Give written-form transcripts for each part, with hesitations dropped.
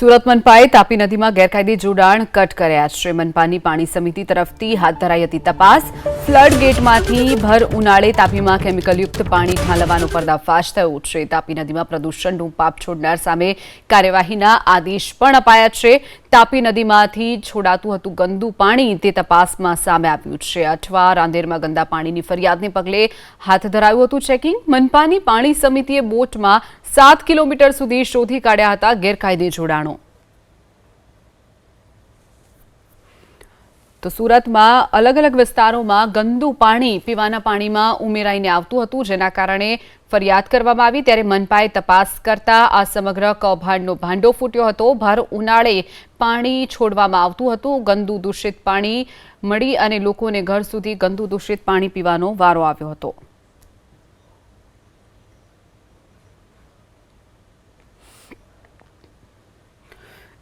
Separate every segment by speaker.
Speaker 1: સુરત મનપાએ તાપી નદીમાં ગેરકાયદે જોડાણ કટ કર્યા છે। મનપાની પાણી સમિતિ તરફથી હાથ ધરાઈ હતી તપાસ। ફ્લડ ગેટમાંથી ભર ઉનાળે તાપીમાં કેમિકલયુક્ત પાણી ઠાલવવાનો પર્દાફાશ થયો છે। તાપી નદીમાં પ્રદૂષણનું પાપ છોડનાર સામે કાર્યવાહીના આદેશ પણ અપાયા છે। તાપી નદીમાંથી છોડાતું હતું ગંદુ પાણી તે તપાસમાં સામે આવ્યું છે। અઠવા રાંદેરમાં ગંદા પાણીની ફરિયાદને પગલે હાથ ધરાયું હતું ચેકિંગ। મનપાની પાણી સમિતિએ બોટમાં 7 કિલોમીટર સુધી શોધી કાઢ્યા હતા ગેરકાયદે જોડાણો। તો સુરતમાં અલગ અલગ વિસ્તારોમાં ગંદુ પાણી પીવાના પાણીમાં ઉમેરાઈને આવતું હતું, જેના કારણે ફરિયાદ કરવામાં આવી। ત્યારે મનપાએ તપાસ કરતા આ સમગ્ર કૌભાંડનો ભાંડો ફૂટ્યો હતો। ભર ઉનાળે પાણી છોડવામાં આવતું હતું। ગંદુ દૂષિત પાણી મળી અને લોકોને ઘર સુધી ગંદુ દૂષિત પાણી પીવાનો વારો આવ્યો હતો।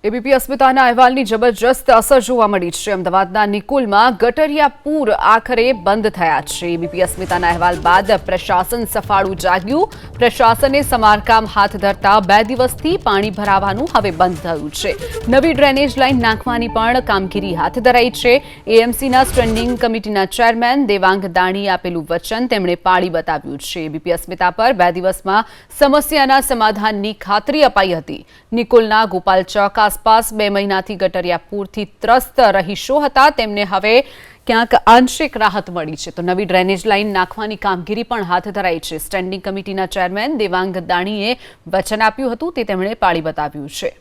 Speaker 1: એબીપી અસ્મિતાના અહેવાલની જબરજસ્ત અસર જોવા મળી છે। અમદાવાદના નિકોલમાં ગટરિયા પૂર આખરે બંધ થયા છે। એબીપી અસ્મિતાના અહેવાલ બાદ પ્રશાસન સફાળું જાગ્યું। પ્રશાસને સમારકામ હાથ ધરતા 2 દિવસથી પાણી ભરાવાનું હવે બંધ થયું છે। નવી ડ્રેનેજ લાઇન નાખવાની પણ કામગીરી હાથ ધરાઈ છે। એએમસીના સ્ટેન્ડિંગ કમિટીના ચેરમેન દેવાંગ દાણીએ આપેલું વચન તેમણે પાળી બતાવ્યું છે। એબીપી અસ્મિતા પર 2 દિવસમાં સમસ્યાના સમાધાનની ખાતરી અપાઈ હતી। નિકોલના ગોપાલ ચોક આસપાસ 2 મહિનાથી ગટરિયા પૂરથી ત્રસ્ત રહીશો હતા, તેમને હવે ક્યાંક આંશિક રાહત મળી છે। તો નવી ડ્રેનેજ લાઇન નાખવાની કામગીરી પણ હાથ ધરાઈ છે। સ્ટેન્ડિંગ કમિટીના ચેરમેન દેવાંગ દાણીએ વચન આપ્યું હતું તે તેમણે પાળી બતાવ્યું છે।